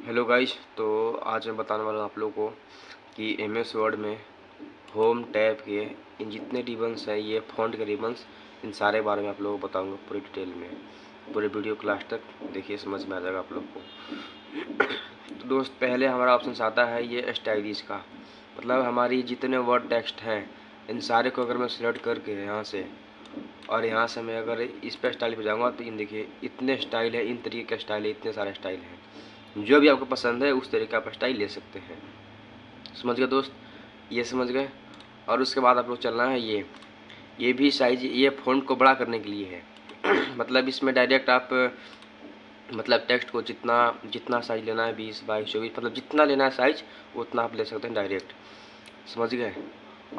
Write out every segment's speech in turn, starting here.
Hello guys, तो आज मैं बताने वाला हूँ आप लोगों को कि एमएस वर्ड में होम टैब के इन जितने रिबन्स हैं, ये फ़ॉन्ट के रिबन्स, इन सारे बारे में आप लोगों को बताऊंगा पूरी डिटेल में। पूरे वीडियो को लास्ट तक देखिए, समझ में आ जाएगा आप लोग को। तो दोस्त, पहले हमारा ऑप्शन आता है ये स्टाइलिश का, मतलब हमारी जितने वर्ड टेक्स्ट हैं इन सारे को अगर मैं सिलेक्ट करके यहाँ से और यहाँ से मैं अगर इस पर स्टाइल पे जाऊँगा तो इन देखिए इतने स्टाइल है, इन तरीके का स्टाइल है, इतने सारे स्टाइल हैं। जो भी आपको पसंद है उस तरीके का आप स्टाइल ले सकते हैं। समझ गए दोस्त, ये समझ गए। और उसके बाद आप लोग चलना है ये भी साइज, ये फ़ॉन्ट को बड़ा करने के लिए है। मतलब इसमें डायरेक्ट आप मतलब टेक्स्ट को जितना जितना साइज लेना है 20, 22, 24, मतलब जितना लेना है साइज उतना आप ले सकते हैं डायरेक्ट। समझ गए।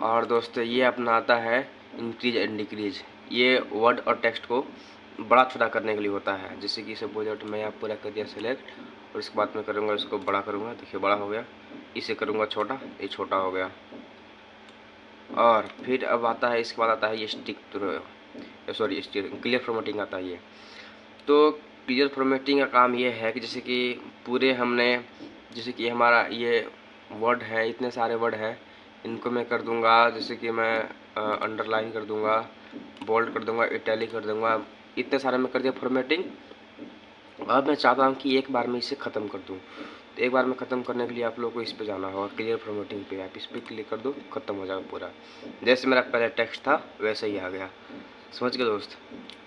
और दोस्त ये अपना आता है इंक्रीज एंड डिक्रीज, ये वर्ड और टेक्स्ट को बड़ा छोटा करने के लिए होता है। जैसे कि सपोज मैं यहाँ पूरा कर दिया सेलेक्ट और उसके बाद मैं करूँगा इसको बड़ा करूँगा, देखिए बड़ा हो गया। इसे करूँगा छोटा, ये छोटा हो गया। और फिर अब आता है, इसके बाद आता है ये स्टिक सॉरी क्लियर फॉर्मेटिंग आता है ये। तो क्लियर फॉर्मेटिंग का काम ये है कि जैसे कि पूरे हमने, जैसे कि हमारा ये वर्ड है, इतने सारे वर्ड हैं, इनको मैं कर दूंगा, जैसे कि मैं अंडरलाइन कर दूंगा, बोल्ड कर दूंगा, इटैलिक कर दूंगा, इतने सारे मैं कर दिया फॉर्मेटिंग। अब मैं चाहता हूँ कि एक बार में इसे ख़त्म कर दूँ। तो एक बार में ख़त्म करने के लिए आप लोग को इस पे जाना होगा, क्लियर फॉर्मेटिंग पे। आप इस पर क्लिक कर दो, ख़त्म हो जाएगा पूरा। जैसे मेरा पहले टेक्स्ट था वैसे ही आ गया। समझ गए दोस्त।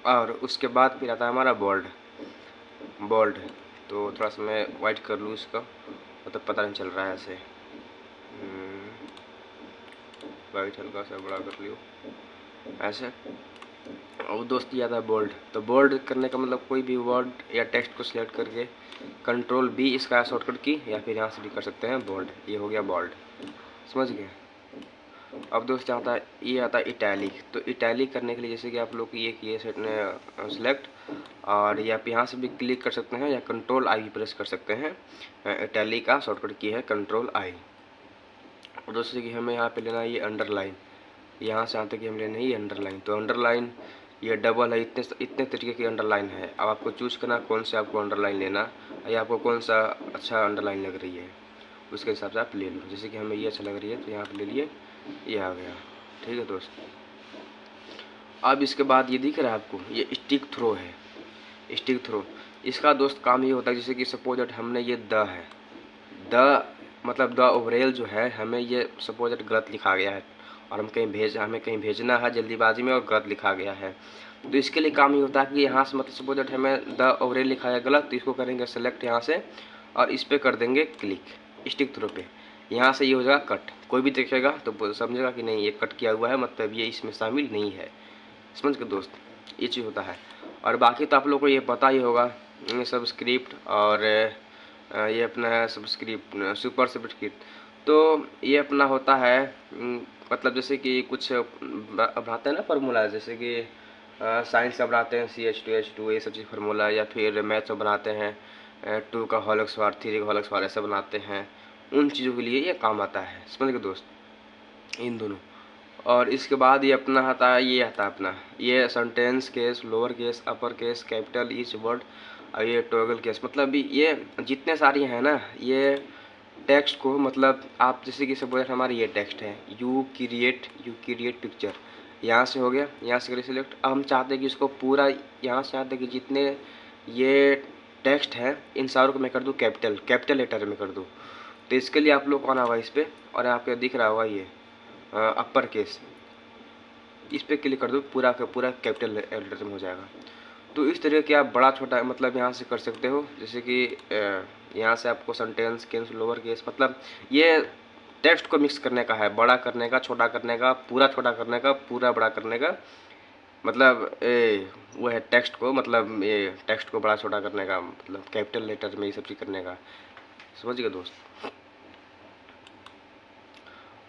और उसके बाद फिर आता है हमारा बोल्ड। तो थोड़ा सा मैं वाइट कर लूँ इसका, मतलब पता नहीं चल रहा है ऐसे। वाइट हल्का सा बड़ा कर लियो ऐसे। और दोस्त ये आता है बोल्ड। तो बोल्ड करने का मतलब कोई भी वर्ड या टेक्स्ट को सिलेक्ट करके कंट्रोल बी इसका शॉर्टकट की, या फिर यहाँ से भी कर सकते हैं बोल्ड। ये हो गया बोल्ड। समझ गए। अब दोस्त आता है, ये आता है इटैलिक। तो इटैलिक करने के लिए जैसे कि आप लोग ये किए सेलेक्ट, और या आप यहाँ से भी क्लिक कर सकते हैं या कंट्रोल आई भी प्रेस कर सकते हैं। इटैलिक का शॉर्टकट की है कंट्रोल आई। और दोस्तों कि हमें यहाँ पे लेना है ये अंडरलाइन, यहाँ से आते कि हम लेना है ये अंडरलाइन। तो अंडरलाइन ये डबल है, इतने इतने तरीके की अंडरलाइन है। अब आपको चूज करना कौन से आपको अंडरलाइन लेना, या आपको कौन सा अच्छा अंडरलाइन लग रही है, उसके हिसाब से आप ले लो। जैसे कि हमें ये अच्छा लग रही है तो यहाँ पे ले लिए, ये आ गया। ठीक है दोस्त। अब इसके बाद ये दिख रहा है आपको, ये स्टिक थ्रो है। स्टिक थ्रो, इसका दोस्त काम ये होता है, जैसे कि सपोज दैट हमने ये द है, द मतलब द ओवरऑल जो है, हमें ये सपोज दैट गलत लिखा गया है और हमें कहीं भेजना है जल्दीबाजी में और गलत लिखा गया है। तो इसके लिए काम ये होता है कि यहाँ से मतलब सपोज दैट हमें द ओवरऑल लिखा है गलत, तो इसको करेंगे सेलेक्ट यहाँ से और इस पर कर देंगे क्लिक स्टिक थ्रो पे। यहाँ से ये हो जाएगा कट। कोई भी देखेगा तो समझेगा कि नहीं ये कट किया हुआ है, मतलब ये इसमें शामिल नहीं है। समझ गए दोस्त, ये चीज़ होता है। और बाकी तो आप लोग को ये पता ही होगा, सब्सक्रिप्ट और ये अपना है सब्सक्रिप्ट, सुपर सब्सक्रिप्ट। तो ये अपना होता है मतलब जैसे कि कुछ बनाते हैं ना फार्मूला, जैसे कि साइंस का बनाते हैं CH2H2 ये सब चीज़ फार्मूला, या फिर मैथ्स में बनाते हैं 2 का होल स्क्वायर 3 का होल स्क्वायर ऐसा बनाते हैं। उन चीज़ों के लिए ये काम आता है। समझ गए दोस्त, इन दोनों। और इसके बाद ये अपना आता है, ये आता है अपना ये sentence case, lower case, upper case, capital each word, और ये टॉगल केस। मतलब ये जितने सारी हैं ना, ये टेक्स्ट को मतलब आप जैसे कि सपोज हमारी ये टेक्स्ट है, यू क्रिएट पिक्चर, यहाँ से हो गया, यहाँ से करिए सिलेक्ट। अब हम चाहते हैं कि इसको पूरा, यहाँ से चाहते हैं कि जितने ये टेक्स्ट है इन सारों को मैं कर दूँ कैपिटल लेटर में कर दूँ। तो इसके लिए आप लोग को आना होगा इस पर, और यहाँ पे दिख रहा होगा ये अपर केस, इस पर क्लिक कर दो, पूरा का पूरा कैपिटल लेटर में हो जाएगा। तो इस तरह के आप बड़ा छोटा मतलब यहाँ से कर सकते हो। जैसे कि यहाँ से आपको सेंटेंस केस, लोअर केस, मतलब ये टेक्स्ट को मिक्स करने का है, बड़ा करने का, छोटा करने का, पूरा छोटा करने का, पूरा बड़ा करने का, मतलब वो है टेक्स्ट को, मतलब ये टेक्स्ट को बड़ा छोटा करने का, मतलब कैपिटल लेटर में ये सब चीज़ करने का। समझ गए दोस्त।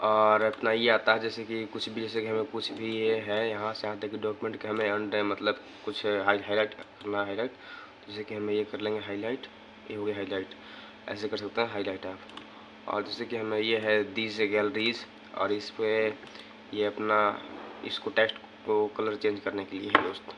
और अपना ये आता है जैसे कि कुछ भी, जैसे कि हमें कुछ भी ये है यहाँ से यहाँ तक कि डॉक्यूमेंट के हमें मतलब कुछ हाईलाइट करना, हाईलाइट, जैसे कि हमें ये कर लेंगे हाईलाइट, ये हो गया हाईलाइट। ऐसे कर सकते हैं हाईलाइट आप। और जैसे कि हमें ये है दीज गैलरीज, और इस पर ये अपना इसको टेक्स्ट को कलर चेंज करने के लिए है दोस्त।